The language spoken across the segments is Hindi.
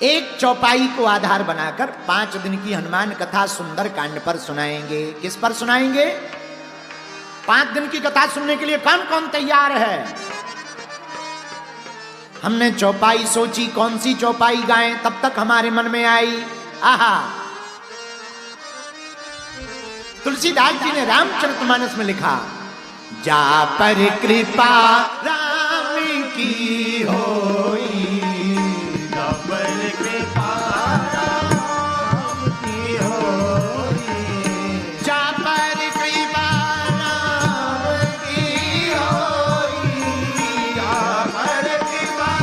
एक चौपाई को आधार बनाकर 5 दिन की हनुमान कथा सुंदर कांड पर सुनाएंगे। किस पर सुनाएंगे? 5 दिन की कथा सुनने के लिए कौन कौन तैयार है? हमने चौपाई सोची, कौन सी चौपाई गाएं, तब तक हमारे मन में आई, आहा, तुलसीदास जी ने रामचरितमानस में लिखा, जा पर कृपा राम की होई, जा पर कृपा राम की होई, जा पर कृपा राम की होई, जा पर कृपा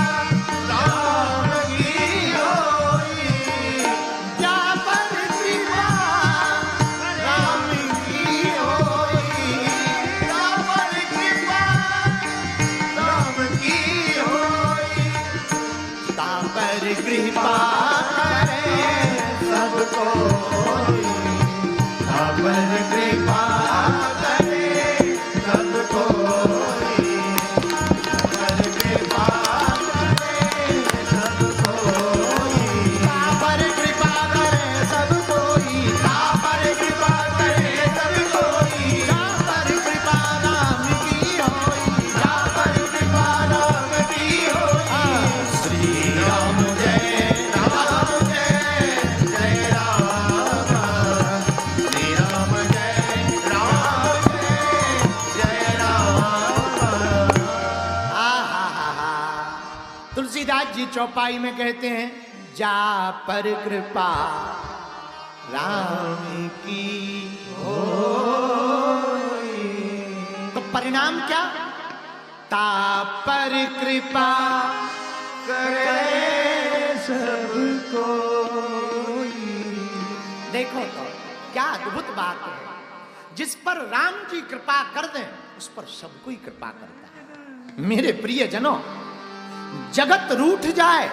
राम की होई, जा पर कृपा राम की होई, जा पर कृपा राम की होई, ता पर कृपा करे सबको, ता पर कृपा करे सबको, पर कृपा करे सबको, ता पर कृपा करे सबको, ता पर कृपा करे सबको, जा पर कृपा राम की होई, जा पर कृपा राम की होई, श्री राम जय राम जय राम, श्री राम जय राम। तुलसीदास जी चौपाई में कहते हैं, जा पर कृपा राम की होई, तो परिणाम क्या? ता पर कृपा करे सबको। देखो तो क्या अद्भुत बात है, जिस पर राम जी कृपा कर दें उस पर सबको ही कृपा करता है। मेरे प्रिय जनों, जगत रूठ जाए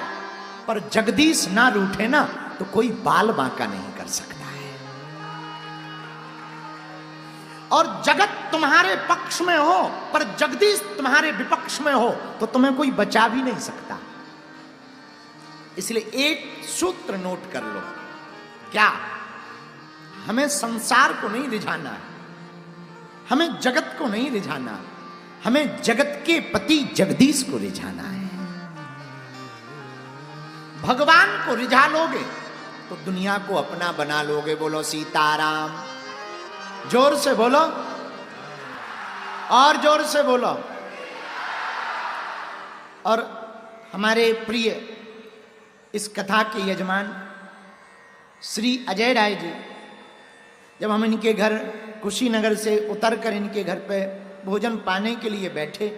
पर जगदीश ना रूठे ना, तो कोई बाल बांका नहीं कर सकता है। और जगत तुम्हारे पक्ष में हो पर जगदीश तुम्हारे विपक्ष में हो तो तुम्हें कोई बचा भी नहीं सकता। इसलिए एक सूत्र नोट कर लो, क्या? हमें संसार को नहीं रिझाना है, हमें जगत को नहीं रिझाना, हमें जगत के पति जगदीश को रिझाना है। भगवान को रिझा लोगे तो दुनिया को अपना बना लोगे। बोलो सीताराम, जोर से बोलो, और जोर से बोलो। और हमारे प्रिय इस कथा के यजमान श्री अजय राय जी, जब हम इनके घर कुशीनगर से उतरकर इनके घर पे भोजन पाने के लिए बैठे,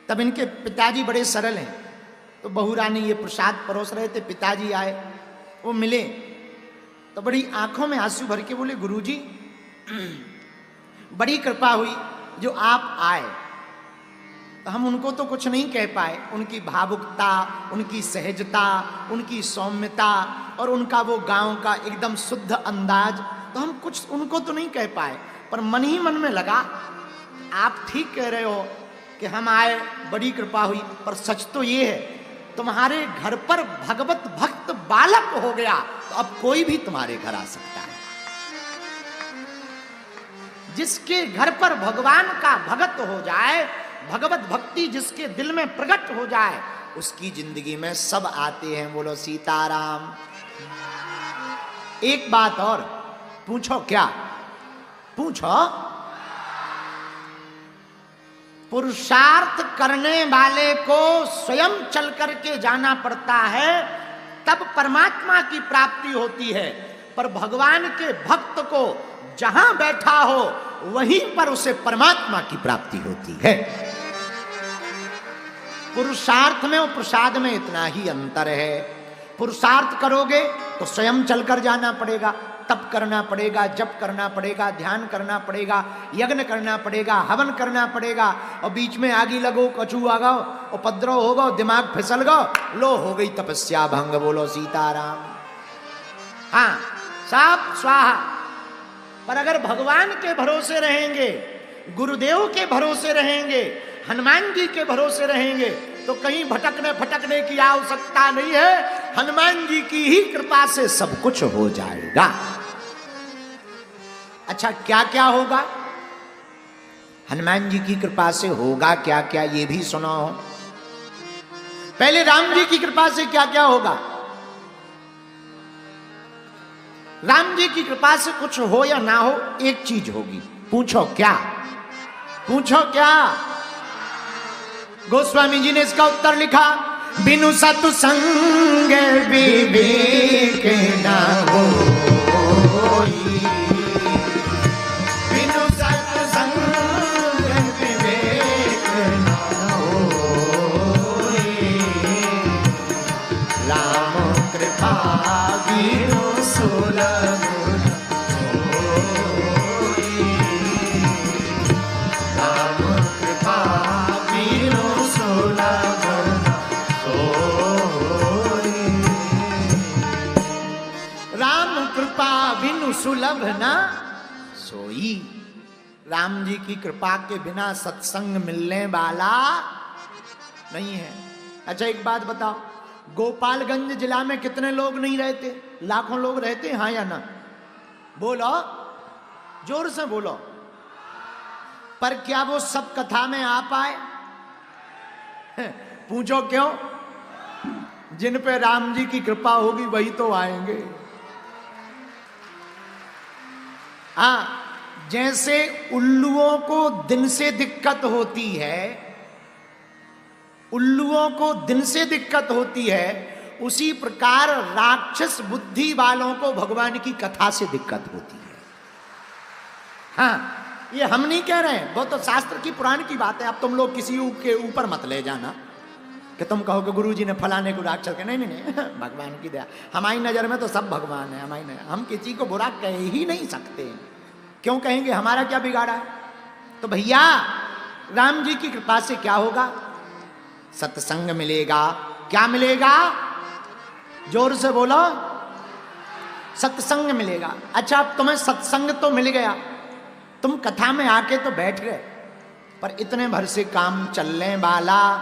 तब इनके पिताजी बड़े सरल हैं, तो बहू रानी ये प्रसाद परोस रहे थे, पिताजी आए, वो मिले तो बड़ी आंखों में आंसू भर के बोले, गुरुजी बड़ी कृपा हुई जो आप आए। तो हम उनको तो कुछ नहीं कह पाए, उनकी भावुकता, उनकी सहजता, उनकी सौम्यता और उनका वो गांव का एकदम शुद्ध अंदाज, तो हम कुछ उनको तो नहीं कह पाए, पर मन ही मन में लगा आप ठीक कह रहे हो कि हम आए, बड़ी कृपा हुई। पर सच तो ये है, तुम्हारे घर पर भगवत भक्त बालक हो गया तो अब कोई भी तुम्हारे घर आ सकता है। जिसके घर पर भगवान का भगत हो जाए, भगवत भक्ति जिसके दिल में प्रकट हो जाए, उसकी जिंदगी में सब आते हैं। बोलो सीताराम। एक बात और पूछो, क्या पूछो? पुरुषार्थ करने वाले को स्वयं चल करके जाना पड़ता है, तब परमात्मा की प्राप्ति होती है। पर भगवान के भक्त को जहां बैठा हो वहीं पर उसे परमात्मा की प्राप्ति होती है। पुरुषार्थ में और प्रसाद में इतना ही अंतर है। पुरुषार्थ करोगे तो स्वयं चलकर जाना पड़ेगा, तप करना पड़ेगा, जप करना पड़ेगा, ध्यान करना पड़ेगा, यज्ञ करना पड़ेगा, हवन करना पड़ेगा, और बीच में आगी लगो, कछू आ गो, उपद्रव हो गो, दिमाग फिसल गो, लो हो गई तपस्या भंग। बोलो सीताराम। हाँ, सब स्वाहा। पर अगर भगवान के भरोसे रहेंगे, गुरुदेव के भरोसे रहेंगे, हनुमान जी के भरोसे रहेंगे, तो कहीं भटकने फटकने की आवश्यकता नहीं है। हनुमान जी की ही कृपा से सब कुछ हो जाएगा। अच्छा, क्या क्या होगा? हनुमान जी की कृपा से होगा क्या क्या, ये भी सुनो। पहले राम जी की कृपा से क्या क्या होगा? राम जी की कृपा से कुछ हो या ना हो, एक चीज होगी। पूछो क्या? पूछो क्या? गोस्वामी जी ने इसका उत्तर लिखा, बिनु सत्संग विवेक न होई, बिनु सत्संग विवेक न होई, राम कृपा बिनु सुलभ होई, राम कृपा बिनु सुलभ होई, राम कृपा बिनु सुलभ न सोई। राम जी की कृपा के बिना सत्संग मिलने वाला नहीं है। अच्छा, एक बात बताओ, गोपालगंज जिला में कितने लोग नहीं रहते? लाखों लोग रहते हैं, हाँ या ना? बोलो, जोर से बोलो। पर क्या वो सब कथा में आ पाए? पूछो क्यों? जिन पे राम जी की कृपा होगी वही तो आएंगे। हाँ, जैसे उल्लुओं को दिन से दिक्कत होती है, उल्लुओं को दिन से दिक्कत होती है, उसी प्रकार राक्षस बुद्धि वालों को भगवान की कथा से दिक्कत होती है। हाँ, ये हम नहीं कह रहे हैं, वो तो शास्त्र की पुराण की बात है। अब तुम लोग किसी के ऊपर मत ले जाना कि तुम कहो कि गुरु जी ने फलाने को राक्षस के। नहीं नहीं नहीं, भगवान की दया। हमारी नजर में तो सब भगवान है। हमारी नजर, हम किसी को बुरा कह ही नहीं सकते। क्यों कहेंगे? हमारा क्या बिगाड़ा है? तो भैया, राम जी की कृपा से क्या होगा? सत्संग मिलेगा। क्या मिलेगा? जोर से बोलो। सत्संग मिलेगा। अच्छा, अब तुम्हें सत्संग तो मिल गया, तुम कथा में आके तो बैठ गए, पर इतने भर से काम चलने वाला